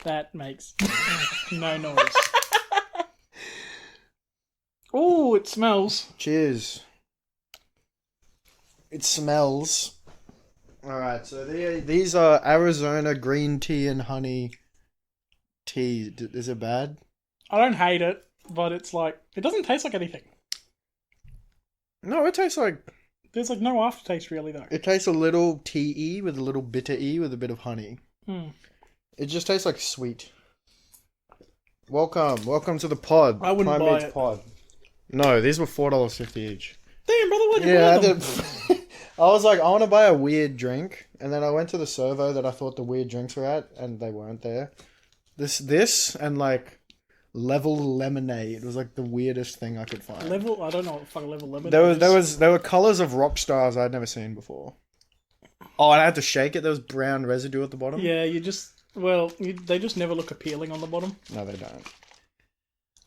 That makes no noise. Oh, it smells. Cheers. It smells. Alright, so these are Arizona green tea and honey tea. Is it bad? I don't hate it, but it's like, it doesn't taste like anything. No, it tastes like... There's like no aftertaste really though. It tastes a little tea-y with a little bitter-y with a bit of honey. It just tastes like sweet. Welcome to the pod. I wouldn't buy it. Pod. No, these were $4.50 each. Damn, brother, why'd you buy them? I was like, I want to buy a weird drink, and then I went to the servo that I thought the weird drinks were at, and they weren't there. This and like Level Lemonade was like the weirdest thing I could find. I don't know what the fuck Level Lemonade There were colors of rock stars I'd never seen before. Oh, and I had to shake it. There was brown residue at the bottom. Yeah, they just never look appealing on the bottom. No, they don't.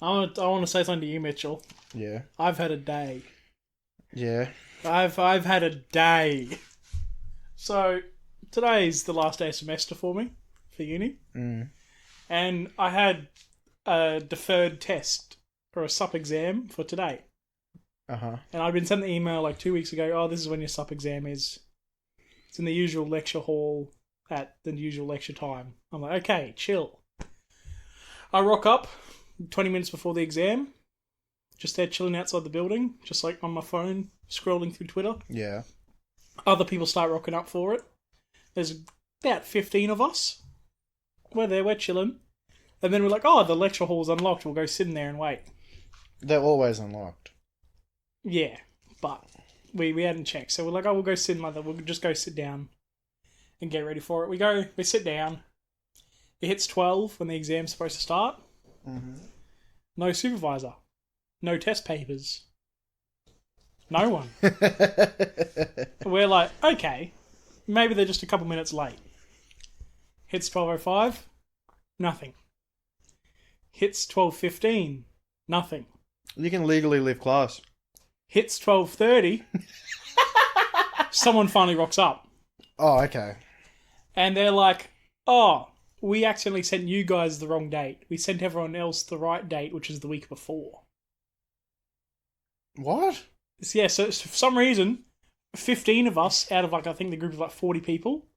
I want to say something to you, Mitchell. Yeah. I've had a day. Yeah. I've had a day. So today's the last day of semester for me for uni, and I had a deferred test or a sup exam for today. And I'd been sent the email like 2 weeks ago. Oh, this is when your sup exam is. It's in the usual lecture hall at the usual lecture time. I'm like, okay, chill. I rock up 20 minutes before the exam. Just there chilling outside the building, just like on my phone, scrolling through Twitter. Yeah. Other people start rocking up for it. There's about 15 of us. We're there, we're chilling. And then we're like, oh, the lecture hall's unlocked. We'll go sit in there and wait. They're always unlocked. Yeah, but we hadn't checked. So we're like, oh, we'll go sit in we'll just go sit down and get ready for it. We sit down. It hits 12 when the exam's supposed to start. No supervisor. No test papers. No one. We're like, okay, maybe they're just a couple minutes late. Hits 12:05, nothing. Hits 12:15, nothing. You can legally leave class. Hits 12:30, someone finally rocks up. Oh, okay. And they're like, oh, we accidentally sent you guys the wrong date. We sent everyone else the right date, which is the week before. What? Yeah, so for some reason, 15 of us out of I think the group of 40 people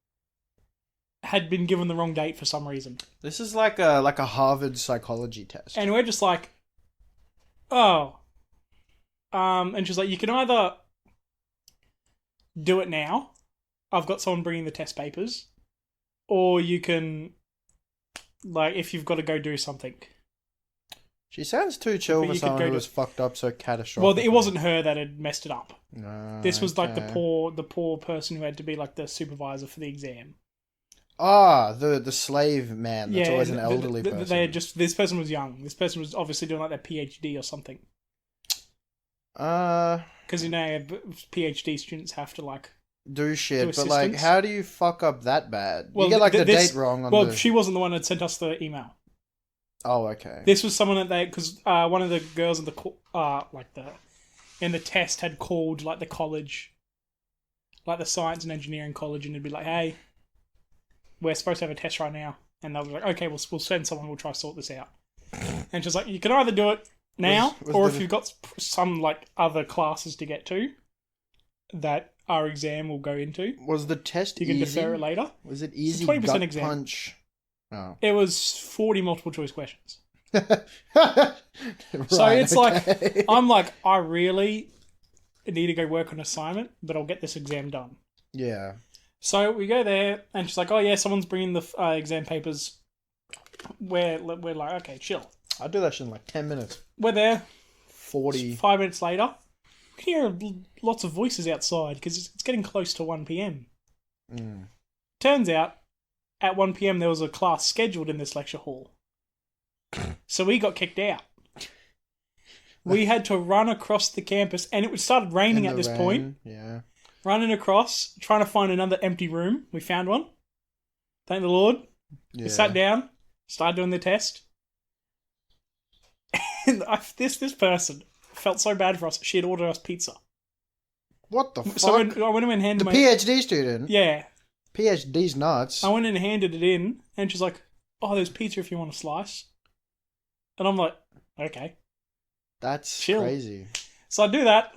had been given the wrong date for some reason. This is like a Harvard psychology test. And we're just like, oh. And she's like, you can either do it now. I've got someone bringing the test papers. Or you can, like, if you've got to go do something. She sounds too chill for someone who was fucked up so catastrophic. Well, it wasn't her that had messed it up. This was okay. like the poor person who had to be like the supervisor for the exam. Ah, the slave man. That's always an elderly person. This person was young. This person was obviously doing like their PhD or something. Because PhD students have to like do shit, but like, how do you fuck up that bad? Well, you get like the date wrong. She wasn't the one that sent us the email. Oh, okay. This was someone because one of the girls in the test had called like the college, like the science and engineering college, and it'd be like, hey, we're supposed to have a test right now, and they'll be like, okay, we'll send someone, we'll try to sort this out. And she's like, you can either do it now, or if you've got some like other classes to get to, that our exam will go into. Was the test you can defer it later? Was it easy? 20% exam. Punch. Oh. It was 40 multiple choice questions. Right, so it's like, I'm like, I really need to go work on an assignment, but I'll get this exam done. Yeah. So we go there, and she's like, oh yeah, someone's bringing the exam papers. We're like, okay, chill. I'll do that shit in like 10 minutes. We're there. 40. 5 minutes later, we can hear lots of voices outside, because it's getting close to 1 p.m. Turns out, at 1 p.m. there was a class scheduled in this lecture hall. So we got kicked out. We had to run across the campus, and it started raining at this point. Yeah. Running across, trying to find another empty room. We found one. Thank the Lord. Yeah. We sat down, started doing the test. And this person felt so bad for us, she had ordered us pizza. What the fuck? So I went in and handed the PhD student? Yeah. PhD's nuts. I went in and handed it in, and she's like, oh, there's pizza if you want a slice. And I'm like, okay. That's Chill. crazy. So I do that.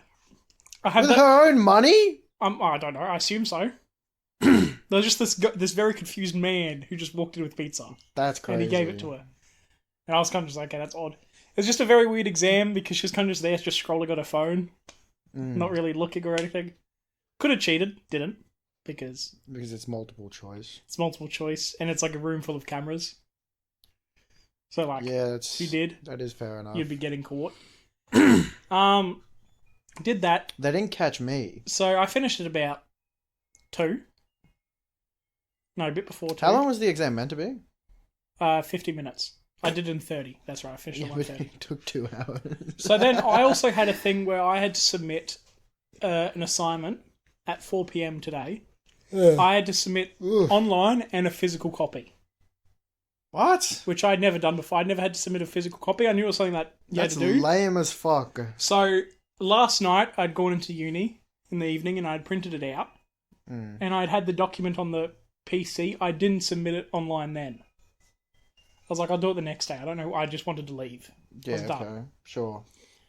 I have With her own money? I don't know. I assume so. There's just this very confused man who just walked in with pizza. That's crazy. And he gave it to her. And I was kind of just like, okay, that's odd. It was just a very weird exam because she was kind of just there, just scrolling on her phone. Not really looking or anything. Could have cheated. Didn't. Because it's multiple choice. It's multiple choice. And it's like a room full of cameras. So like, if you did, that is fair enough. You'd be getting caught. Did that. They didn't catch me. So I finished at about 2. No, a bit before 2. How long was the exam meant to be? 50 minutes. I did it in 30. That's right. I finished at 1:30. It took 2 hours. So then I also had a thing where I had to submit an assignment at 4 p.m. today. I had to submit online and a physical copy. What? Which I'd never done before. I'd never had to submit a physical copy. I knew it was something that you had to do. That's lame as fuck. So last night I'd gone into uni in the evening and I'd printed it out. And I'd had the document on the PC. I didn't submit it online then. I was like, I'll do it the next day. I don't know. I just wanted to leave. Yeah, okay. Sure.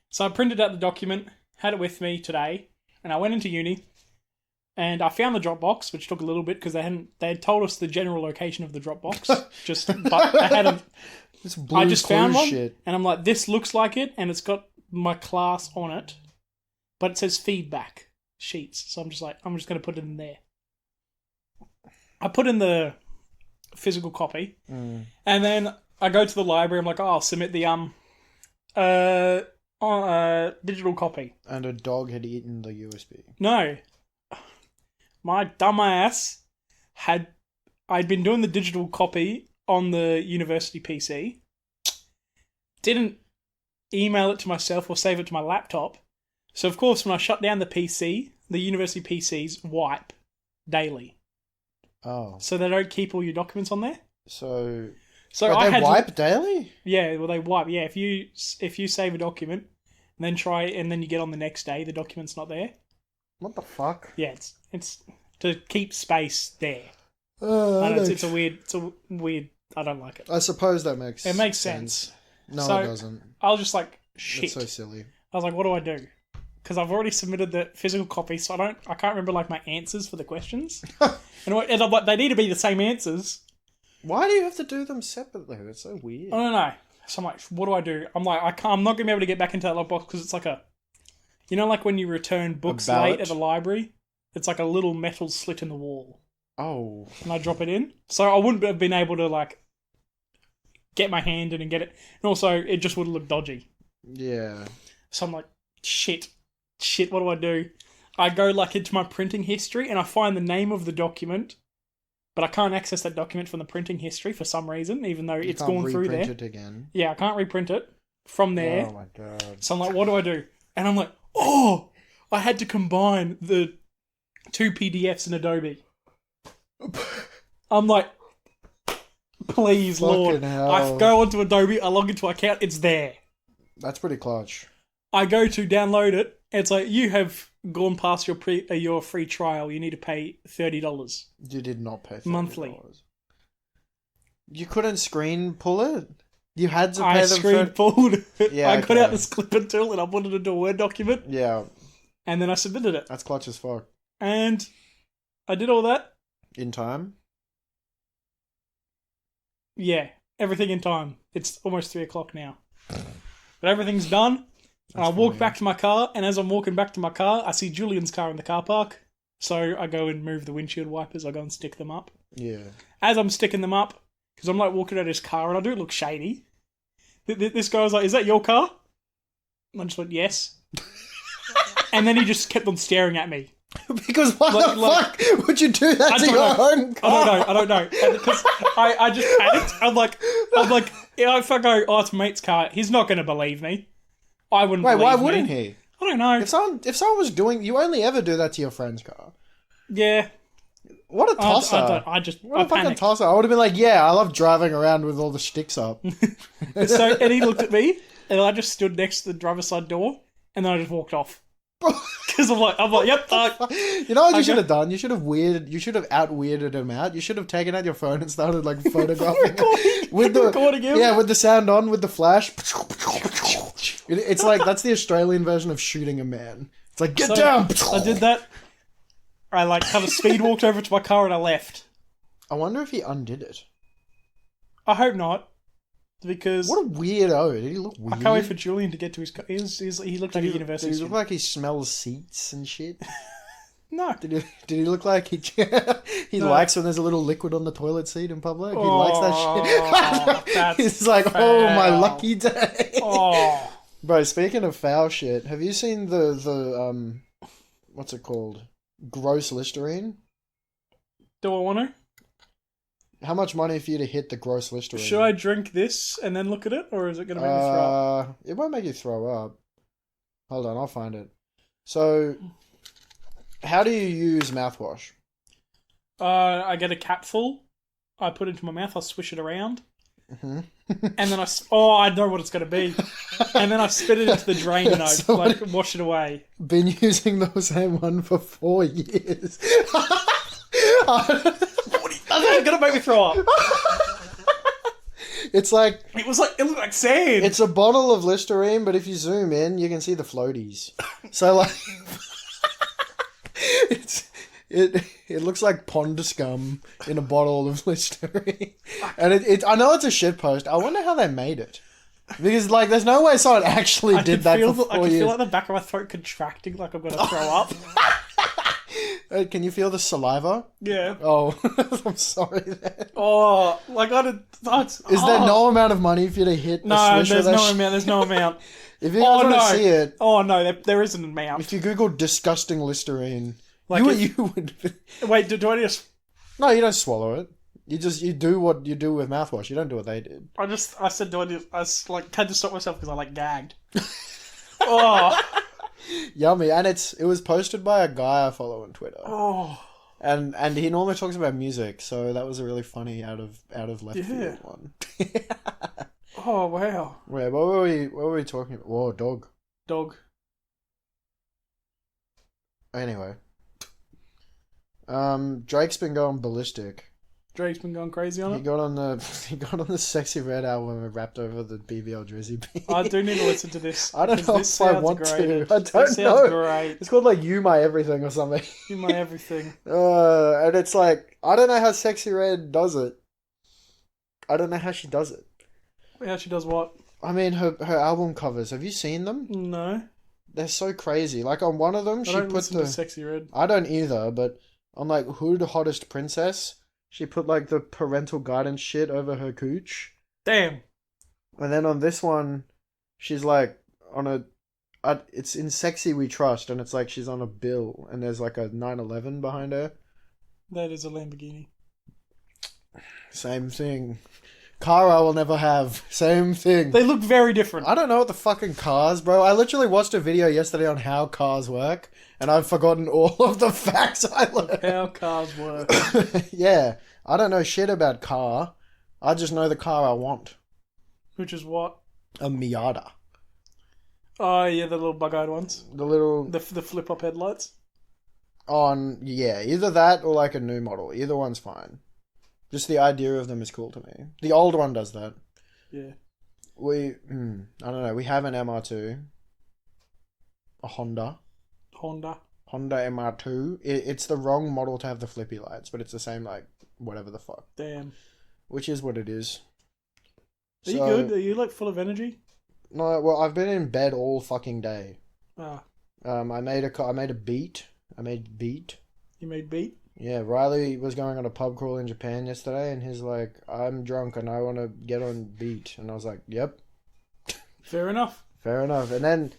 So I printed out the document, had it with me today, and I went into uni. And I found the Dropbox, which took a little bit because they had told us the general location of the Dropbox. But I had I just found one, and I'm like, this looks like it, and it's got my class on it, but it says feedback sheets. So I'm just like, I'm just going to put it in there. I put in the physical copy, and then I go to the library. I'm like, oh, I'll submit the digital copy. And a dog had eaten the USB. No. My dumb ass I'd been doing the digital copy on the university PC, didn't email it to myself or save it to my laptop. So, of course, when I shut down the PC, the university PCs wipe daily. Oh. So they don't keep all your documents on there. So wait, I had wipe daily? Yeah, well, they wipe. Yeah, if you save a document and then you get on the next day, the document's not there. What the fuck? Yeah, it's to keep space there. It's a weird. I don't like it. I suppose that makes it makes sense. No, so it doesn't. I was just like, shit. It's so silly. I was like, what do I do? Because I've already submitted the physical copy, so I can't remember like my answers for the questions. and I'm like, they need to be the same answers. Why do you have to do them separately? It's so weird. I don't know. So I'm like, what do I do? I'm like, I'm not gonna be able to get back into that lockbox because it's like like when you return books late at the library, it's like a little metal slit in the wall. Oh. And I drop it in. So I wouldn't have been able to like get my hand in and get it. And also, it just would have looked dodgy. Yeah. So I'm like, shit, what do I do? I go like into my printing history and I find the name of the document, but I can't access that document from the printing history for some reason, even though it's gone through there. Reprint it again. Yeah, I can't reprint it from there. Oh my god. So I'm like, what do I do? And I'm like, oh, I had to combine the 2 PDFs in Adobe. I'm like, please, Fucking Lord. hell. I go onto Adobe, I log into account, it's there. That's pretty clutch. I go to download it, and it's like, you have gone past your free trial, you need to pay $30. You did not pay $30. Monthly. You couldn't screen pull it? You had to pay I them screen pulled. Yeah, I got out this clipper tool and I put it into a Word document. Yeah. And then I submitted it. That's clutch as fuck. And I did all that. In time? Yeah. Everything in time. It's almost 3 o'clock now. But everything's done. And I walk back to my car, and as I'm walking back to my car, I see Julian's car in the car park. So I go and move the windshield wipers. I go and stick them up. Yeah. As I'm sticking them up, because I'm like walking out his car, and I do look shady. This guy was like, "Is that your car?" And I just went, "Yes." And then he just kept on staring at me. Because why the fuck would you do that to your own car? I don't know. Because I just panicked. I'm like, if I go, oh, it's mate's car, he's not going to believe me. I wouldn't believe me. Wait, why wouldn't he? I don't know. If someone was doing, you only ever do that to your friend's car. Yeah. What a tosser. What a fucking tosser. I would have been like, yeah, I love driving around with all the sticks up. And he looked at me, and I just stood next to the driver's side door, and then I just walked off. Because I'm like, yep. You know what you should have done? You should have out weirded him out. You should have taken out your phone and started like photographing recording him. with the sound on, with the flash. It's like that's the Australian version of shooting a man. It's like get down. I did that. I like kind of speed walked over to my car and I left. I wonder if he undid it. I hope not. Because what a weirdo! Did he look weird? I can't wait for Julian to get to his car. He looked like a university Did he student. look like he smells seats and shit? No. Did he look like he likes when there's a little liquid on the toilet seat in public? He likes that shit. He's like, foul. oh, my lucky day. Oh. Bro, speaking of foul shit, have you seen the what's it called? Gross Listerine? Do I want to? How much money for you to hit the gross Listerine? Should I drink this and then look at it, or is it going to make me throw up? It won't make you throw up. Hold on, I'll find it. So, how do you use mouthwash? I get a capful. I put it into my mouth. I swish it around. Mm-hmm. And then I know what it's going to be. And then I spit it into the drain and I wash it away. Been using the same one for 4 years. That's going to make me throw up. It's like... It looked like sand. It's a bottle of Listerine, but if you zoom in, you can see the floaties. So, like... It looks like pond scum in a bottle of Listerine. And I know it's a shit post. I wonder how they made it. Because, like, there's no way someone actually did that for 4 years. I can feel like the back of my throat contracting like I'm going to throw up. Can you feel the saliva? Yeah. Oh, I'm sorry then. Oh, like I did. Is there no amount of money for you to hit? No, there's no amount. There's no amount. If you guys want to see it, there isn't an amount. If you Google disgusting Listerine, like you would. Wait, do I just? No, you don't swallow it. You do what you do with mouthwash. You don't do what they did. I said, I had to stop myself because I like gagged. Oh. Yummy, and it was posted by a guy I follow on Twitter. Oh, and he normally talks about music, so that was a really funny out of left field one. Oh wow! Wait, what were we talking about? Whoa, dog. Anyway, Drake's been going ballistic. Drake's been going crazy on it. He got on the Sexy Red album and rapped over the BBL Drizzy beat. I do need to listen to this. I don't know if I want to. I don't know. Sounds great. It's called like You My Everything or something. You My Everything. And it's like, I don't know how Sexy Red does it. I don't know how she does it. How she does what? I mean, her album covers. Have you seen them? No. They're so crazy. Like on one of them, she put the Sexy Red. I don't either, but on like Who the Hottest Princess, she put like the parental guidance shit over her cooch. Damn. And then on this one, she's like on it's in Sexy We Trust, and it's like she's on a bill, and there's like a 911 behind her. That is a Lamborghini. Same thing. Car I will never have. Same thing. They look very different. I don't know what the fucking cars, bro. I literally watched a video yesterday on how cars work, and I've forgotten all of the facts I learned. How cars work. Yeah. I don't know shit about car. I just know the car I want. Which is what? A Miata. Oh, yeah, the little bug-eyed ones. The flip-up headlights. Yeah, either that or like a new model. Either one's fine. Just the idea of them is cool to me. The old one does that. Yeah. I don't know. We have an MR2. A Honda MR2. It's the wrong model to have the flippy lights, but it's the same, like, whatever the fuck. Damn. Which is what it is. Are you good? Are you, like, full of energy? No, well, I've been in bed all fucking day. Ah. I made a beat. You made beat? Yeah, Riley was going on a pub crawl in Japan yesterday, and he's like, I'm drunk and I want to get on beat. And I was like, yep. Fair enough. And then,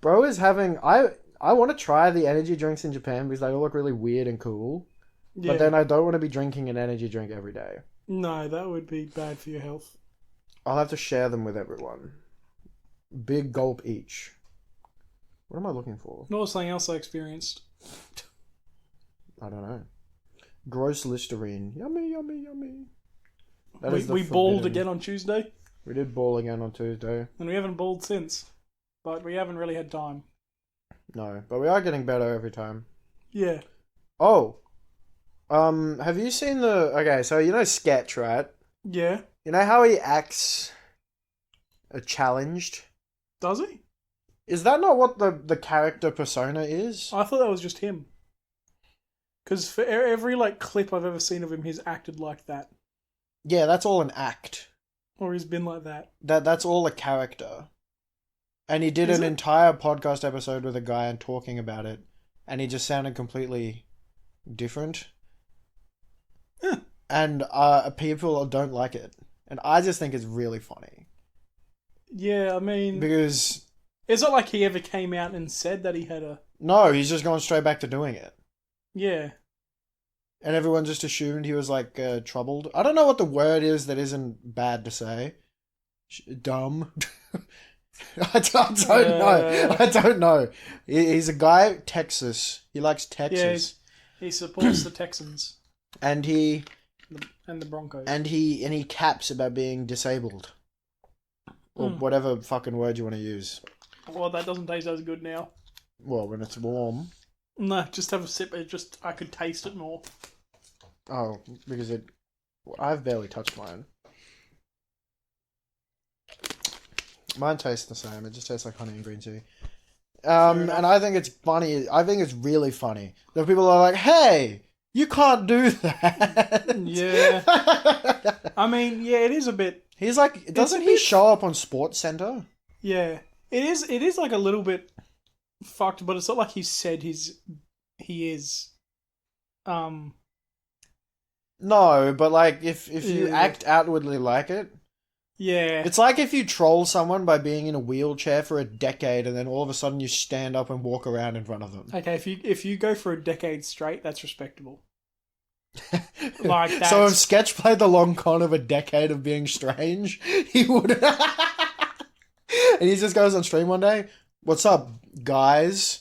bro is having... I want to try the energy drinks in Japan because they all look really weird and cool. Yeah. But then I don't want to be drinking an energy drink every day. No, that would be bad for your health. I'll have to share them with everyone. Big gulp each. What am I looking for? No, something else I experienced. I don't know. Gross Listerine. Yummy. We bawled again on Tuesday. We did bawl again on Tuesday. And we haven't bawled since. But we haven't really had time. No, but we are getting better every time. Yeah. Oh, have you seen the? Okay, so you know Sketch, right? Yeah. You know how he acts challenged. Does he? Is that not what the character persona is? I thought that was just him. Because for every like clip I've ever seen of him, he's acted like that, Yeah, that's all an act. or he's been like that. That's all a character. And he did Is an it? entire podcast episode with a guy and talking about it, and he just sounded completely different. Huh. And people don't like it, and I just think it's really funny Yeah, I mean, because it's not like he ever came out and said that he had a. no, he's just gone straight back to doing it, Yeah. and everyone just assumed he was like troubled. I don't know what the word is that isn't bad to say. Dumb. I don't know. I don't know. He's a guy, Texas. He likes Texas. Yeah, he supports the Texans and he and the Broncos. and he caps about being disabled. Or whatever fucking word you want to use. Well, that doesn't taste as good now. Well, when it's warm. No, just have a sip. I could taste it more. Oh, because I've barely touched mine. Mine tastes the same. It just tastes like honey and green tea. And I think it's funny. I think it's really funny that people are like, "Hey, you can't do that." Yeah. I mean, yeah, it is a bit. He's like, doesn't he show up on Sports Center? Yeah, it is. It is like a little bit fucked, but it's not like he said he is. No, but like if you act outwardly like it. Yeah. It's like if you troll someone by being in a wheelchair for a decade and then all of a sudden you stand up and walk around in front of them. Okay, if you go for a decade straight, that's respectable. Like that. So if Sketch played the long con of a decade of being strange, he would. And he just goes on stream one day. What's up, guys?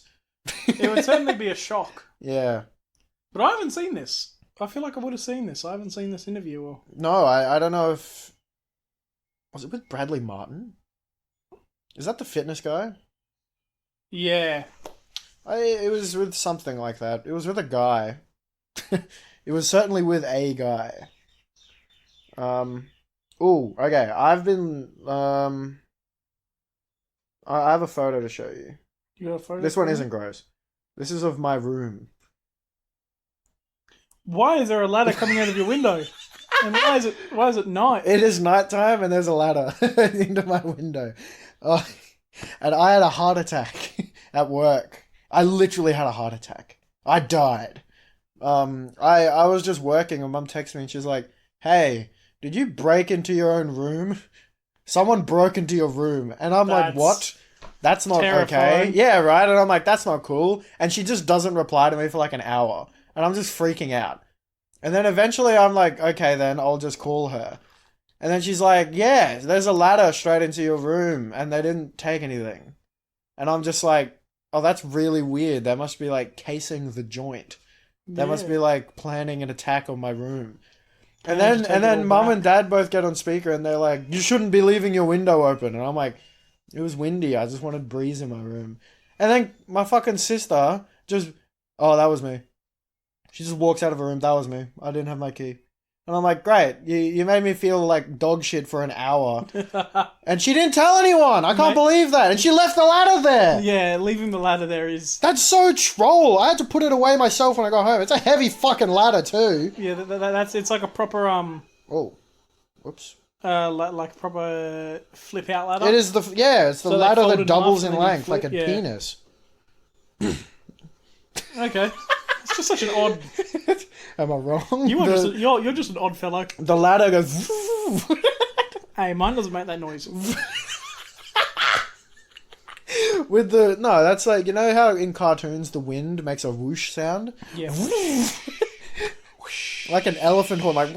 It would certainly be a shock. Yeah. But I haven't seen this. I feel like I would have seen this. I haven't seen this interview. Or... No, I don't know if... Was it with Bradley Martin? Is that the fitness guy? Yeah. It was with something like that. It was with a guy. It was certainly with a guy. Oh, okay. I've been... I have a photo to show you. You got a photo? This one isn't gross. This is of my room. Why is there a ladder coming out of your window? And why is it night? It is nighttime and there's a ladder into my window. Oh, and I had a heart attack at work. I literally had a heart attack. I died. I was just working and Mum texted me and she's like, "Hey, did you break into your own room? Someone broke into your room." And I'm like, "What? That's not terrifying. okay." Yeah, right? And I'm like, "That's not cool." And she just doesn't reply to me for like an hour. And I'm just freaking out. And then eventually I'm like, "Okay, then I'll just call her." And then she's like, "Yeah, there's a ladder straight into your room and they didn't take anything." And I'm just like, "Oh, that's really weird. They must be like casing the joint. They must be like planning an attack on my room." And then Mum and Dad both get on speaker and they're like, "You shouldn't be leaving your window open." And I'm like, "It was windy. I just wanted breeze in my room." And then my fucking sister just, "Oh, that was me." She just walks out of her room. "That was me. I didn't have my key." And I'm like, "Great. You made me feel like dog shit for an hour." And she didn't tell anyone. I can't believe that. And she left the ladder there. Yeah, leaving the ladder there is... That's so troll. I had to put it away myself when I got home. It's a heavy fucking ladder too. Yeah, it's like a proper Oh, whoops. like proper flip out ladder. It is it's the So ladder that doubles in length like a yeah. penis. Okay, it's just such an odd. Am I wrong? You're just an odd fellow. The ladder goes. Hey, mine doesn't make that noise. With the no, that's like, you know how in cartoons the wind makes a whoosh sound. Yeah. Like an elephant horn, like.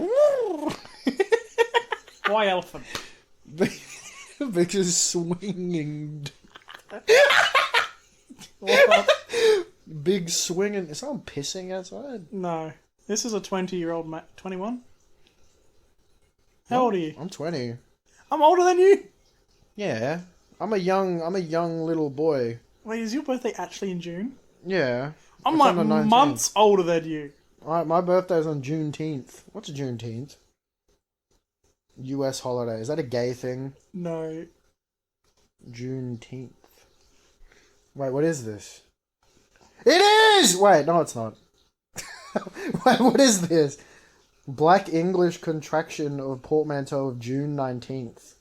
Why elephant? Because swinging. Big swinging. Is someone pissing outside? No. This is a 20-year-old 21? How old are you? I'm 20. I'm older than you? Yeah. I'm a young little boy. Wait, is your birthday actually in June? Yeah. I'm It's like on the 19th. months older than you. My birthday's on Juneteenth. What's Juneteenth? US holiday. Is that a gay thing? No. Juneteenth. Wait, what is this? It is! Wait, no, it's not. Wait, what is this? Black English contraction of portmanteau of June 19th.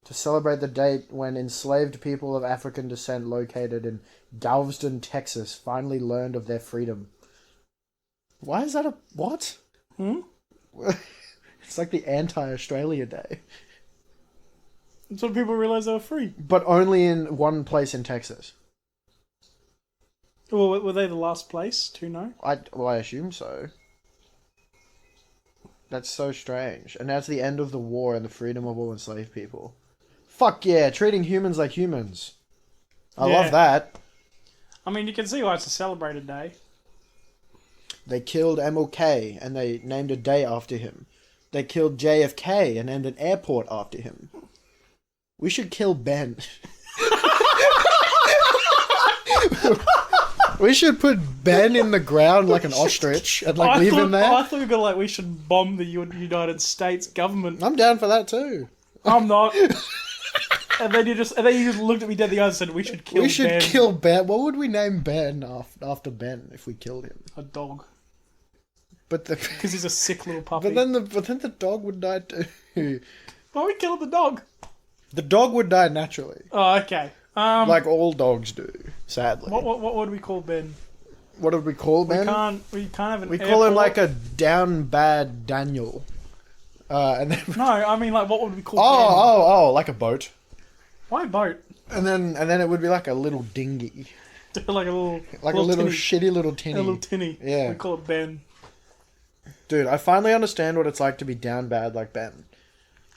To celebrate the date when enslaved people of African descent located in Galveston, Texas, finally learned of their freedom. Why is that a... What? It's like the anti-Australia Day. That's when people realised they were free. But only in one place in Texas. Well, were they the last place to know? I assume so. That's so strange. And that's the end of the war and the freedom of all enslaved people. Fuck yeah, treating humans like humans. I love that. I mean, you can see why it's a celebrated day. They killed MLK and they named a day after him. They killed JFK and named an airport after him. We should kill Ben. We should put Ben in the ground like an ostrich and leave him there. I thought we should bomb the United States government. I'm down for that too. I'm not. And then you just looked at me dead in the eyes and said we should kill Ben. We should kill Ben. What would we name Ben after Ben if we killed him? A dog. Because he's a sick little puppy. But then the dog would die too. Why are we killing the dog? The dog would die naturally. Oh, okay. Like all dogs do, sadly. What would we call Ben? What would we call Ben? We can't have an We airport. call him like a down bad Daniel. And then No, I mean like what would we call Ben? Oh, like a boat. Why boat? And then it would be like a little dinghy. Like a little tinny. Shitty little A tinny. little tinny. Yeah. We call it Ben. Dude, I finally understand what it's like to be down bad like Ben.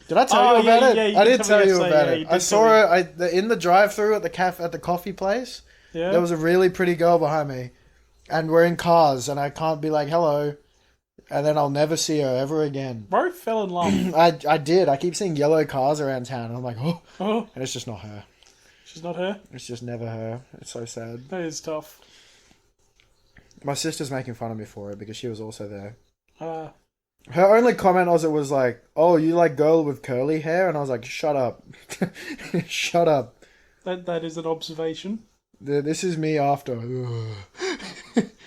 Did I tell you about it? Yeah, I did tell you about it. I saw it. her in the drive-thru at the coffee place. Yeah. There was a really pretty girl behind me, and we're in cars, and I can't be like hello, and then I'll never see her ever again. Bro fell in love. I did. I keep seeing yellow cars around town, and I'm like, oh, and it's just not her. She's not her? It's just never her. It's so sad. That is tough. My sister's making fun of me for it because she was also there. Her only comment was like, oh, you like girl with curly hair? And I was like, shut up. Shut up. That is an observation. This is me after.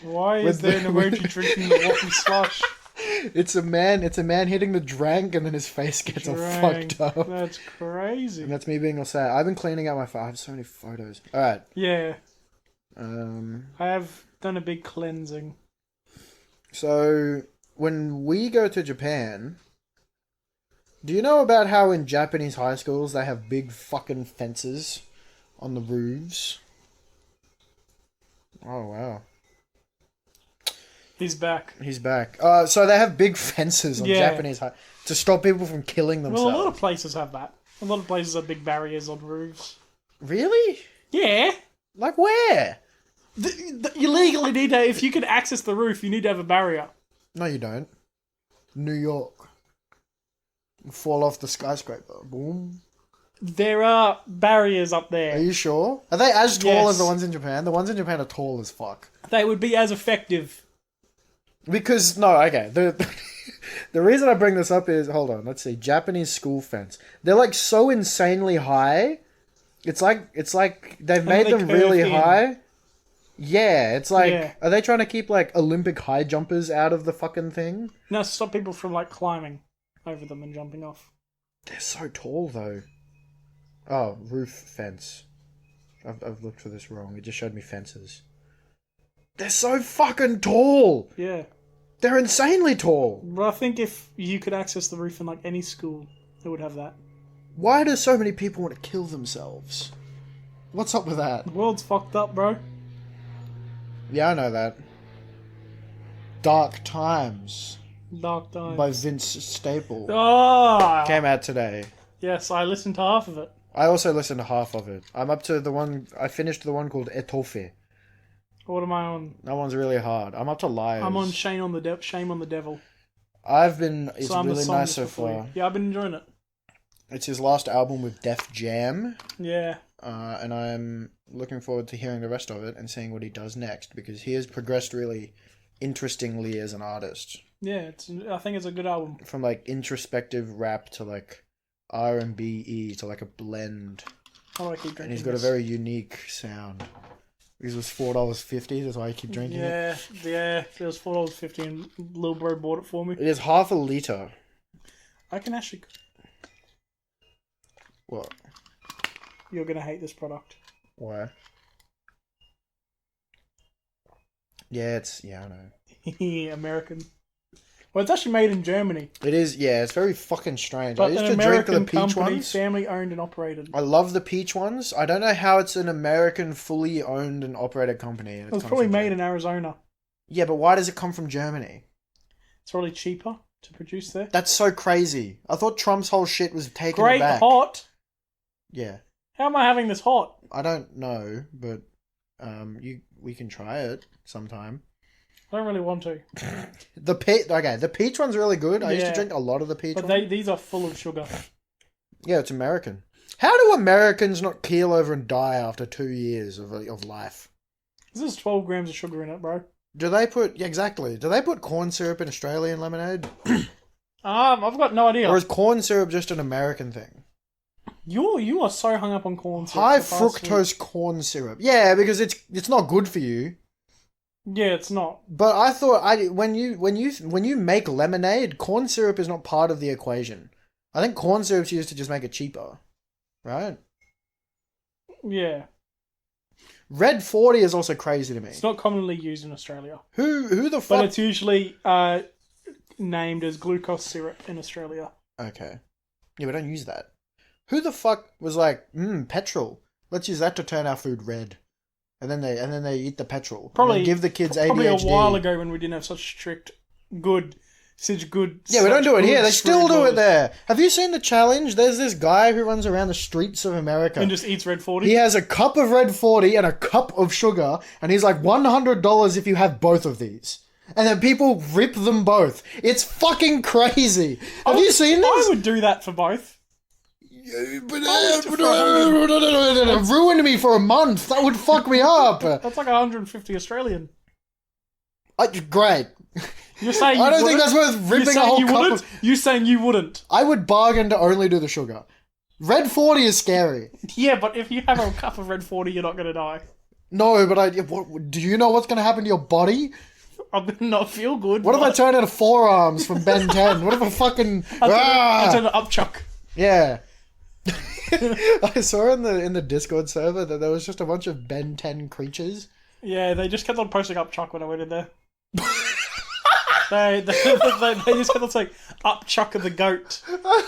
Why is there an emoji drinking the waffle slush? It's a man hitting the drank and then his face gets all fucked up. That's crazy. And that's me being all sad. I've been cleaning out my phone. I have so many photos. Alright. Yeah. I have done a big cleansing. So, when we go to Japan, do you know about how in Japanese high schools they have big fucking fences on the roofs? Oh, wow. He's back. So they have big fences on Japanese high to stop people from killing themselves. Well, a lot of places have that. A lot of places have big barriers on roofs. Really? Yeah. Like where? You legally need to, if you can access the roof, you need to have a barrier. No, you don't. New York. Fall off the skyscraper. Boom. There are barriers up there. Are you sure? Are they as tall as Yes. the ones in Japan? The ones in Japan are tall as fuck. They would be as effective. Because, no, okay. The reason I bring this up is, hold on, let's see. Japanese school fence. They're like so insanely high. It's like they've made them really high. Yeah, it's like, Are they trying to keep like Olympic high jumpers out of the fucking thing? No, stop people from like climbing over them and jumping off. They're so tall though. Oh, roof fence. I've looked for this wrong. It just showed me fences. They're so fucking tall. Yeah. They're insanely tall. But I think if you could access the roof in like any school, it would have that. Why do so many people want to kill themselves? What's up with that? The world's fucked up, bro. Yeah, I know that. Dark Times by Vince Staple. Oh! Came out today. Yes, I listened to half of it. I also listened to half of it. I'm up to the one... I finished the one called Etoffe. What am I on? That one's really hard. I'm up to Liars. I'm on Shame on the Devil. I've been... It's So I'm really the nice so for you. far. Yeah, I've been enjoying it. It's his last album with Def Jam. Yeah. and I'm looking forward to hearing the rest of it and seeing what he does next, because he has progressed really interestingly as an artist. Yeah, I think it's a good album. From like introspective rap to like R&B to like a blend. How do I keep drinking? And he's got a very unique sound. This was $4.50. That's why I keep drinking it. Yeah. It was $4.50, and Lil Bro bought it for me. It is half a liter. I can actually. What? You're gonna hate this product. Why? Yeah, I know. American. Well, it's actually made in Germany. It is, yeah. It's very fucking strange. But I used an to drink the American peach company, ones. family owned and operated. I love the peach ones. I don't know how it's an American, fully owned and operated company. It was probably made in Arizona. Yeah, but why does it come from Germany? It's probably cheaper to produce there. That's so crazy. I thought Trump's whole shit was taken Great back. hot. Yeah. How am I having this hot? I don't know, but we can try it sometime. I don't really want to. The peach one's really good. I used to drink a lot of the peach one. But these are full of sugar. Yeah, it's American. How do Americans not keel over and die after 2 years of life? This is 12 grams of sugar in it, bro. Do they put... Yeah, exactly. Do they put corn syrup in Australian lemonade? I've got no idea. Or is corn syrup just an American thing? You are so hung up on corn syrup. High fructose corn syrup. Yeah, because it's not good for you. Yeah, it's not. But I thought when you make lemonade, corn syrup is not part of the equation. I think corn syrup's used to just make it cheaper, right? Yeah. Red 40 is also crazy to me. It's not commonly used in Australia. Who the fuck? But it's usually named as glucose syrup in Australia. Okay. Yeah, we don't use that. Who the fuck was like, petrol? Let's use that to turn our food red. And then they eat the petrol. Probably give the kids ADHD. Probably a while ago when we didn't have such strict, good. Yeah, we don't do it here. They still do it there. Have you seen the challenge? There's this guy who runs around the streets of America and just eats Red 40. He has a cup of Red 40 and a cup of sugar, and he's like $100 if you have both of these. And then people rip them both. It's fucking crazy. Have you seen this? I would do that for both. But ruined me for a month. That would fuck me up. That's like 150 Australian. Great. You're saying I don't think that's worth ripping a whole cup of... You're saying you wouldn't. I would bargain to only do the sugar. Red 40 is scary. Yeah, but if you have a cup of Red 40, you're not going to die. No, but do you know what's going to happen to your body? I'm going to not feel good. What if I turn into forearms from Ben 10? What if I fucking... I turn to upchuck. Yeah. I saw in the Discord server that there was just a bunch of Ben 10 creatures. Yeah, they just kept on posting upchuck when I went in there. they just kept on saying upchuck of the goat. And I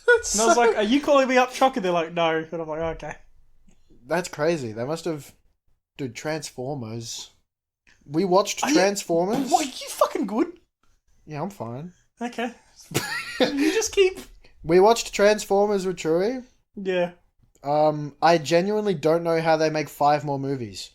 was like, are you calling me upchuck? And they're like, no. And I'm like, okay. That's crazy. They must have... Dude, Transformers. We watched Transformers. What, are you fucking good? Yeah, I'm fine. Okay. You just keep... We watched Transformers with Chewie. Yeah. I genuinely don't know how they make 5 more movies.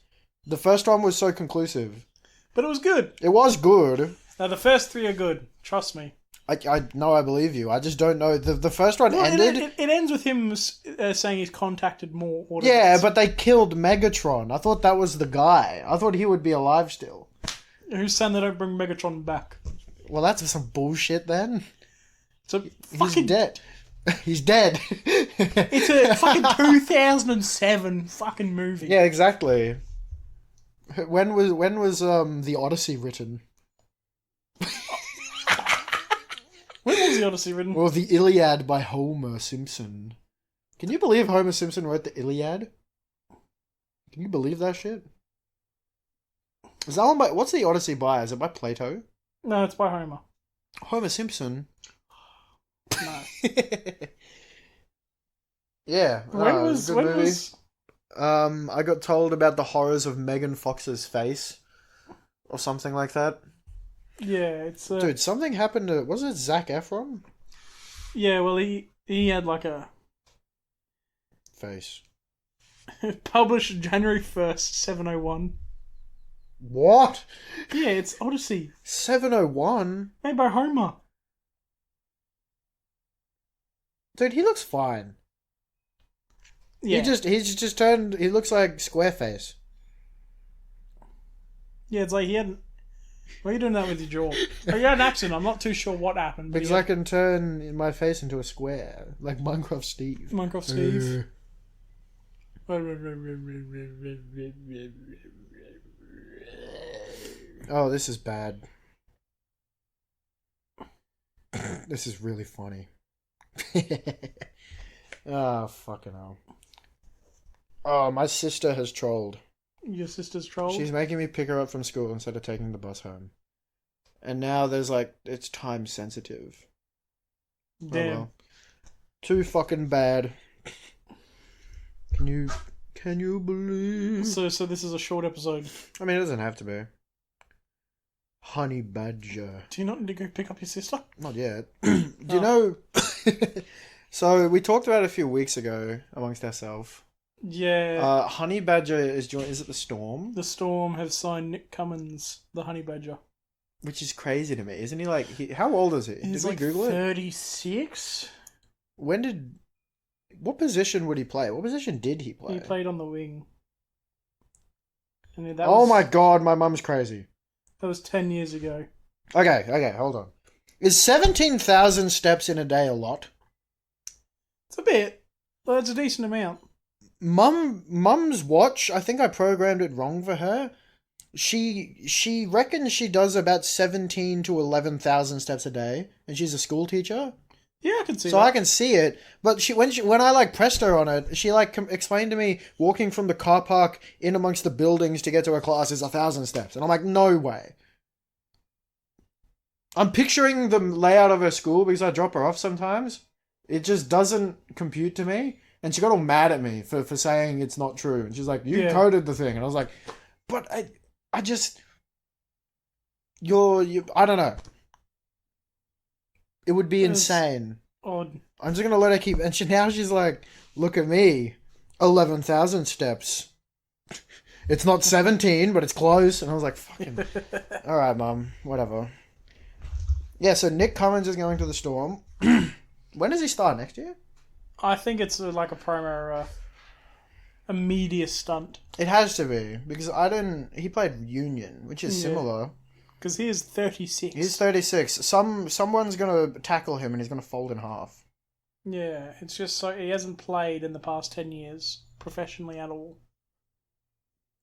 The first one was so conclusive. But it was good. It was good. Now, the first 3 are good. Trust me. I know, I believe you. I just don't know. The first one ended... It ends with him saying he's contacted more auditors. Yeah, but they killed Megatron. I thought that was the guy. I thought he would be alive still. Who's saying they don't bring Megatron back? Well, that's some bullshit then. He's dead. He's dead. It's a fucking 2007 fucking movie. Yeah, exactly. When was the Odyssey written? When was the Odyssey written? Well, the Iliad by Homer Simpson. Can you believe Homer Simpson wrote the Iliad? Can you believe that shit? Is that one by... What's the Odyssey by? Is it by Plato? No, it's by Homer. Homer Simpson? No. Yeah. When was... I got told about the horrors of Megan Fox's face. Or something like that. Yeah, it's... Dude, something happened to... Was it Zac Efron? Yeah, well, he had like a... Face. Published January 1st, 701. What? Yeah, it's Odyssey. 701? Made by Homer. Dude, he looks fine. Yeah. He's just turned. He looks like Squareface. Yeah, it's like he hadn't. Why are you doing that with your jaw? Oh, you had an accent. I'm not too sure what happened. Because I can turn my face into a square, like Minecraft Steve. Minecraft Steve. Oh, this is bad. This is really funny. Oh, fucking hell. Oh, my sister has trolled. Your sister's trolled? She's making me pick her up from school instead of taking the bus home. And now there's like, it's time sensitive. Damn. Oh, well. Too fucking bad. Can you believe? So this is a short episode. I mean, it doesn't have to be. Honey badger. Do you not need to go pick up your sister? Not yet. Do you know? So we talked about it a few weeks ago amongst ourselves. Yeah. Honey badger is it the Storm? The Storm have signed Nick Cummins, the Honey Badger. Which is crazy to me, isn't he? Like, how old is he? He's Did we like Google 36? What position would he play? What position did he play? He played on the wing. And My god, my mum's crazy. That was 10 years ago. Okay, hold on. Is 17,000 steps in a day a lot? It's a bit. But it's a decent amount. Mum's watch, I think I programmed it wrong for her. She reckons she does about 17 to 11,000 steps a day, and she's a school teacher. Yeah, I can see that. So I can see it, but when I like pressed her on it, she like explained to me walking from the car park in amongst the buildings to get to her class is 1,000 steps, and I'm like, no way. I'm picturing the layout of her school because I drop her off sometimes. It just doesn't compute to me, and she got all mad at me for saying it's not true, and she's like, you coded the thing, and I was like, but I just I don't know. It would be insane. Odd. I'm just gonna let her keep. And now she's like, "Look at me, 11,000 steps. It's not 17, but it's close." And I was like, "Fucking, all right, Mum, whatever." Yeah. So Nick Cummins is going to the Storm. When does he start next year? I think it's like a promo, a media stunt. It has to be because He played Union, which is similar. Because he is 36. He's 36. Someone's going to tackle him and he's going to fold in half. Yeah, it's just so he hasn't played in the past 10 years professionally at all.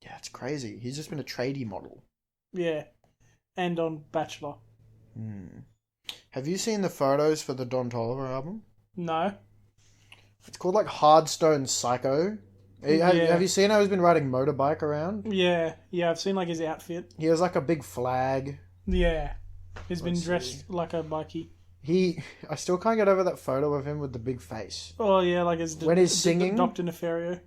Yeah, it's crazy. He's just been a tradie model. Yeah, and on Bachelor. Have you seen the photos for the Don Toliver album? No. It's called like Hardstone Psycho. Have you seen how he's been riding motorbike around? Yeah, I've seen like his outfit. He has like a big flag. Yeah, he's been dressed like a bikie. I still can't get over that photo of him with the big face. Oh yeah, like when he's singing, Dr. Nefario.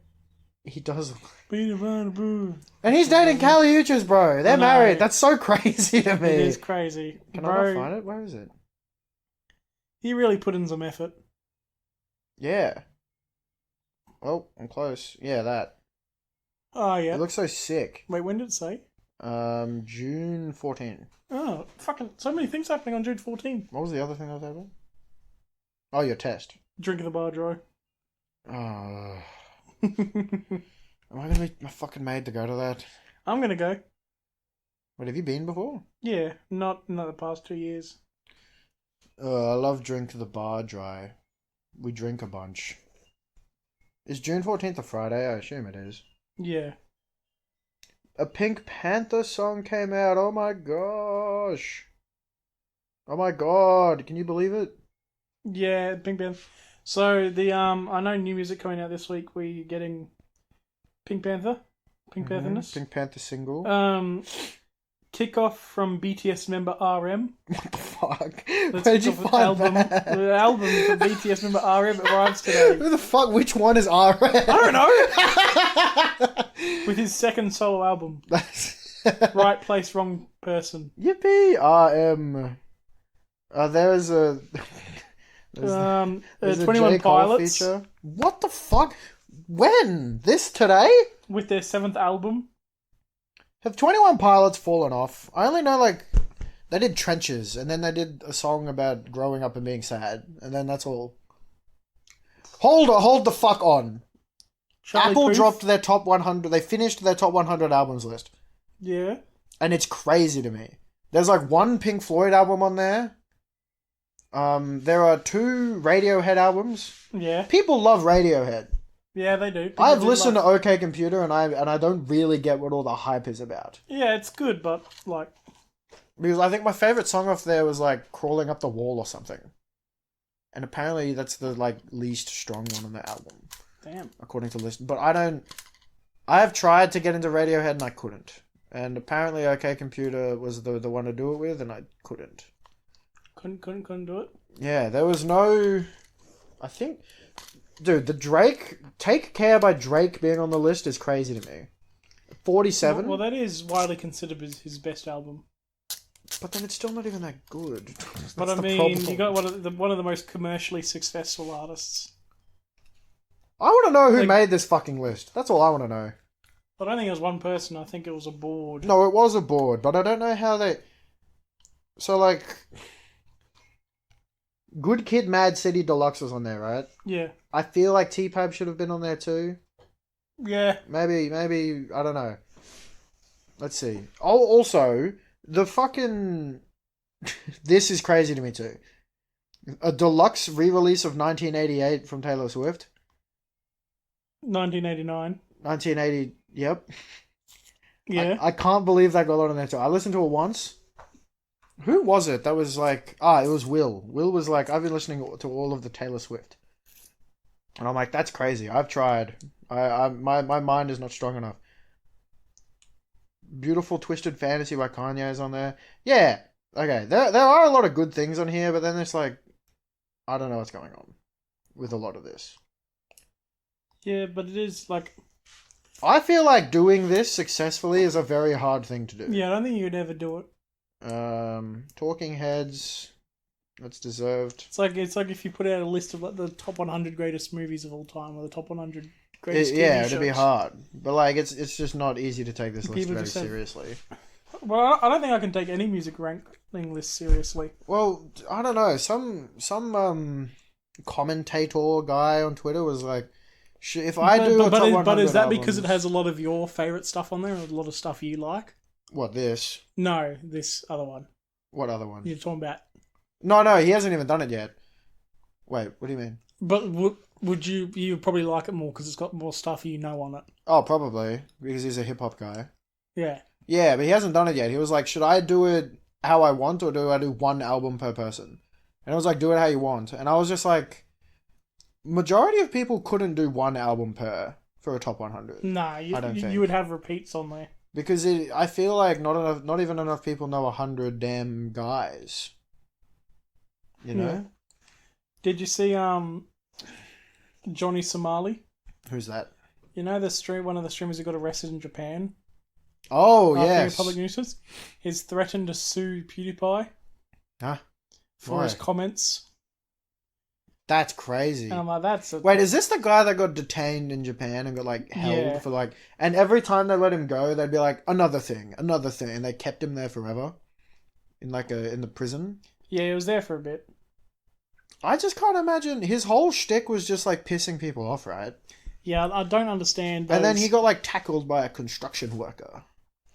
He does. And he's dating Kali Uchis, bro. They're married. That's so crazy to me. It is crazy. Can I not find it? Where is it? He really put in some effort. Yeah. Oh, I'm close. Yeah, that. Oh, yeah. It looks so sick. Wait, when did it say? June 14. Oh, fucking so many things happening on June 14. What was the other thing that was happening? Oh, your test. Drinking the bar dry. Oh. Am I gonna be fucking made to go to that? I'm gonna go. Wait, have you been before? Yeah, not the past 2 years. I love drink the bar dry. We drink a bunch. Is June 14th a Friday? I assume it is. Yeah. A Pink Panther song came out. Oh my gosh. Oh my god. Can you believe it? Yeah, Pink Panther. So I know new music coming out this week. We're getting Pink Panther. Pantherness. Pink Panther single. Kickoff from BTS member RM. What the fuck? Where'd you find that? The album from BTS member RM arrives today. Who the fuck? Which one is RM? I don't know. With his second solo album. Right place, wrong person. Yippee! RM. There's a 21 Pilots. Feature. What the fuck? When? This today? With their 7th album. Have 21 Pilots fallen off? I only know, like, they did Trenches, and then they did a song about growing up and being sad, and then that's all. Hold the fuck on. Apple Proof? dropped their top 100. They finished their top 100 albums list. Yeah. And it's crazy to me. There's like one Pink Floyd album on there. There are 2 Radiohead albums. Yeah. People love Radiohead. Yeah, they do. People I've do listened love... to OK Computer and I don't really get what all the hype is about. Yeah, it's good, but like... Because I think my favorite song off there was like Crawling Up the Wall or something. And apparently that's the like least strong one on the album. Damn. According to list. But I have tried to get into Radiohead and I couldn't. And apparently OK Computer was the one to do it with and I couldn't. Couldn't do it? Yeah, there was no... I think... Dude, the Drake... Take Care by Drake being on the list is crazy to me. 47? Well, that is widely considered his best album. But then it's still not even that good. But I mean, you got one of the most commercially successful artists. I want to know who made this fucking list. That's all I want to know. I don't think it was one person. I think it was a board. No, it was a board, but I don't know how they... So, like... Good Kid, Mad City Deluxe was on there, right? Yeah. I feel like T-Pab should have been on there too. Yeah. Maybe, I don't know. Let's see. Oh, also, the fucking... This is crazy to me too. A deluxe re-release of 1988 from Taylor Swift. 1989. 1980, yep. Yeah. I can't believe that got on there too. I listened to it once. Who was it that was like... it was Will. Will was like, I've been listening to all of the Taylor Swift. And I'm like, that's crazy. I've tried. My mind is not strong enough. Beautiful Twisted Fantasy by Kanye is on there. Yeah. Okay. There are a lot of good things on here, but then it's like... I don't know what's going on with a lot of this. Yeah, but it is like... I feel like doing this successfully is a very hard thing to do. Yeah, I don't think you'd ever do it. Talking Heads, that's deserved. It's like if you put out a list of like the top 100 greatest movies of all time or the top 100 greatest Yeah, TV it'd be shows. hard, but like it's just not easy to take this list People very just have- seriously. Well, I don't think I can take any music ranking list seriously. Well, I don't know. Some commentator guy on Twitter was like, if I do a top 100 but is that albums, because it has a lot of your favorite stuff on there, and a lot of stuff you like? What, this? No, this other one. What other one? You're talking about. No, he hasn't even done it yet. Wait, what do you mean? But would you probably like it more because it's got more stuff you know on it? Oh, probably because he's a hip hop guy. Yeah. Yeah, but he hasn't done it yet. He was like, should I do it how I want or do I do one album per person? And I was like, do it how you want. And I was just like, majority of people couldn't do one album for a top 100. Nah, you would have repeats on there. Because I feel like not even enough people know 100 damn guys. You know? Yeah. Did you see Johnny Somali? Who's that? You know one of the streamers who got arrested in Japan? Oh, After yes. a public nuisance? He's threatened to sue PewDiePie. Huh? For Why? his comments. That's crazy. And I'm like, that's... Wait, is this the guy that got detained in Japan and got like held for like... And every time they let him go, they'd be like, another thing. And they kept him there forever. In the prison. Yeah, he was there for a bit. I just can't imagine. His whole shtick was just like pissing people off, right? Yeah, I don't understand those... And then he got like tackled by a construction worker.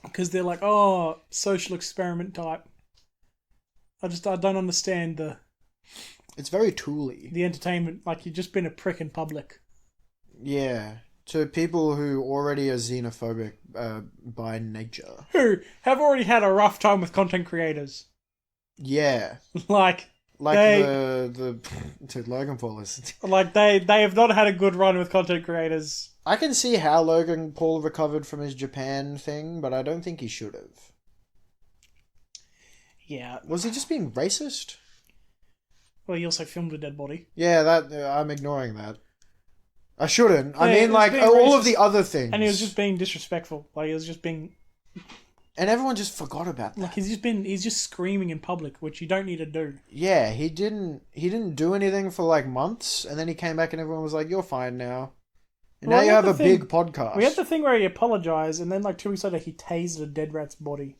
Because they're like, oh, social experiment type. I don't understand the It's very tooly. entertainment. Like, you've just been a prick in public. Yeah. To people who already are xenophobic by nature. Who have already had a rough time with content creators. Yeah. Like the Logan Paul is... Like, they have not had a good run with content creators. I can see how Logan Paul recovered from his Japan thing, but I don't think he should have. Yeah. Was he just being racist? Well, he also filmed a dead body. Yeah, I'm ignoring that. I shouldn't. Yeah, I mean, like, being all racist. of the other things. And he was just being disrespectful. Like, he was just being... And everyone just forgot about that. Like, he's just screaming in public, which you don't need to do. Yeah, he didn't do anything for like months, and then he came back and everyone was like, you're fine now. And Well, now you have a thing- big podcast. We had the thing where he apologised, and then like 2 weeks later he tased a dead rat's body.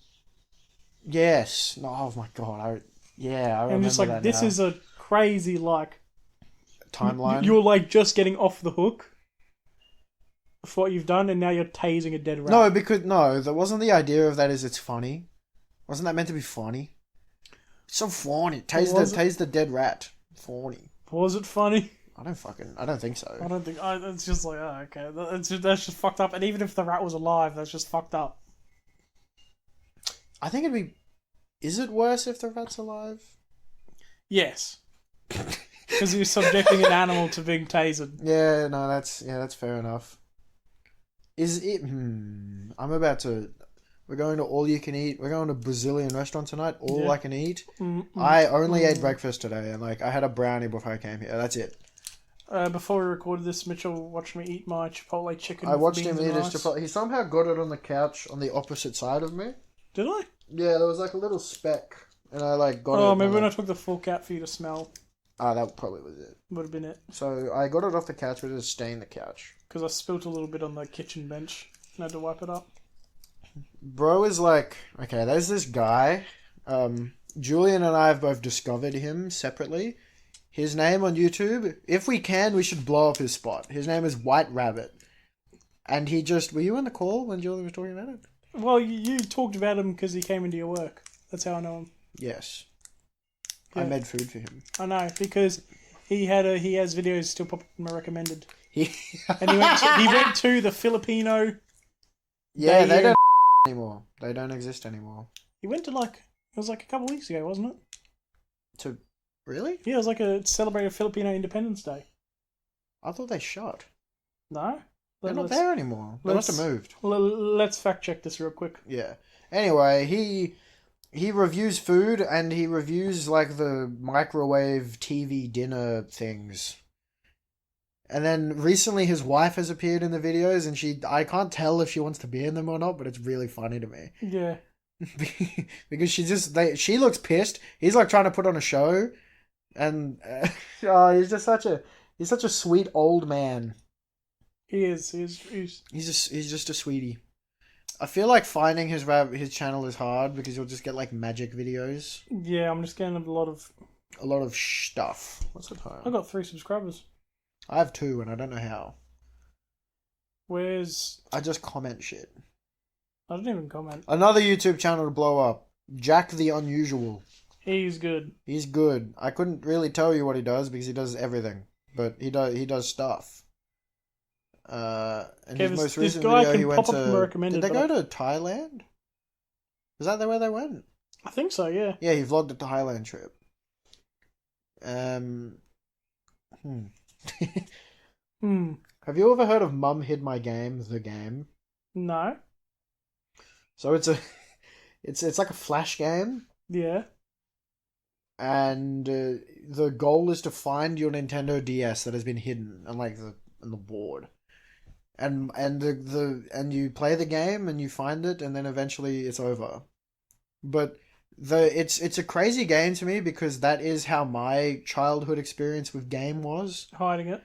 Yes. No, oh my god. I remember And just like, that this now. is a crazy, like... Timeline. You're like just getting off the hook. for what you've done, and now you're tasing a dead rat. No, because that wasn't the idea of that. Is it's funny? Wasn't that meant to be funny? It's so funny. Tase the dead rat. Funny. Was it funny? I don't think so. I don't think. It's just like, oh, okay, that's just fucked up. And even if the rat was alive, that's just fucked up. I think it'd be. Is it worse if the rat's alive? Yes. Because you're subjecting an animal to being tasered. Yeah, no, that's fair enough. Is it? We're going to all you can eat. We're going to a Brazilian restaurant tonight. All I can eat. I only ate breakfast today, and I had a brownie before I came here. That's it. Before we recorded this, Mitchell watched me eat my Chipotle chicken. I watched him eat his Chipotle. He somehow got it on the couch on the opposite side of me. Did I? Yeah, there was a little speck, and I got it. Oh, maybe when I took the fork out for you to smell. That probably was it. Would have been it. So I got it off the couch, but it stained the couch. Because I spilt a little bit on the kitchen bench and had to wipe it up. Bro is okay, there's this guy. Julian and I have both discovered him separately. His name on YouTube, if we can, we should blow up his spot. His name is White Rabbit. And he just... Were you on the call when Julian was talking about it? Well, you talked about him because he came into your work. That's how I know him. Yes. Yeah. I made food for him. I know, because he has videos still pop up in my recommended. And he went to the Filipino... Yeah, they don't anymore. They don't exist anymore. He went to it was a couple of weeks ago, wasn't it? Really? Yeah, it was a celebrated Filipino Independence Day. I thought they shot. No? They're not there anymore. They must have moved. Let's fact check this real quick. Yeah. Anyway, he reviews food and he reviews the microwave TV dinner things. And then recently his wife has appeared in the videos and I can't tell if she wants to be in them or not, but it's really funny to me. Yeah. Because she looks pissed. He's trying to put on a show. And he's just he's such a sweet old man. He is. He's just a sweetie. I feel like finding his channel is hard because you'll just get magic videos. Yeah, I'm just getting a lot of stuff. What's the time? I got 3 subscribers. I have 2 and I don't know how. I just comment shit. I don't even comment. Another YouTube channel to blow up. Jack the Unusual. He's good. He's good. I couldn't really tell you what he does because he does everything. But he does stuff. And his most recent video he went to... Did they go to Thailand? Is that where they went? I think so, yeah. Yeah, he vlogged a Thailand trip. Have you ever heard of Mum Hid My Game, the game? No. So it's like a flash game. Yeah. And the goal is to find your Nintendo DS that has been hidden on on the board. And you play the game and you find it and then eventually it's over. But it's a crazy game to me because that is how my childhood experience with game was. Hiding it?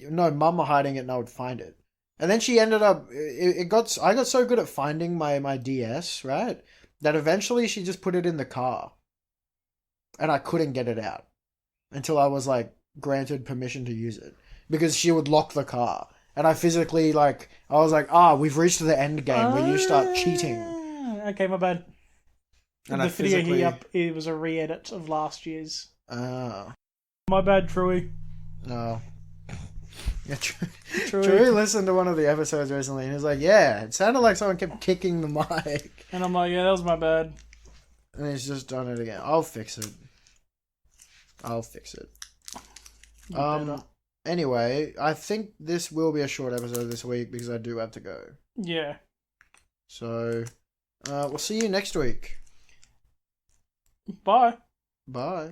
No, Mum were hiding it and I would find it. And then she ended up... I got so good at finding my DS, right? That eventually she just put it in the car. And I couldn't get it out. Until I was, granted permission to use it. Because she would lock the car. And I physically, I was like, we've reached the end game where you start cheating. Okay, my bad. And the video it was a re-edit of last year's. Ah. My bad, Truey. No. Yeah, Truey listened to one of the episodes recently and he was like, yeah, it sounded like someone kept kicking the mic. And I'm like, yeah, that was my bad. And he's just done it again. I'll fix it. Anyway, I think this will be a short episode this week because I do have to go. Yeah. So, we'll see you next week. Bye. Bye.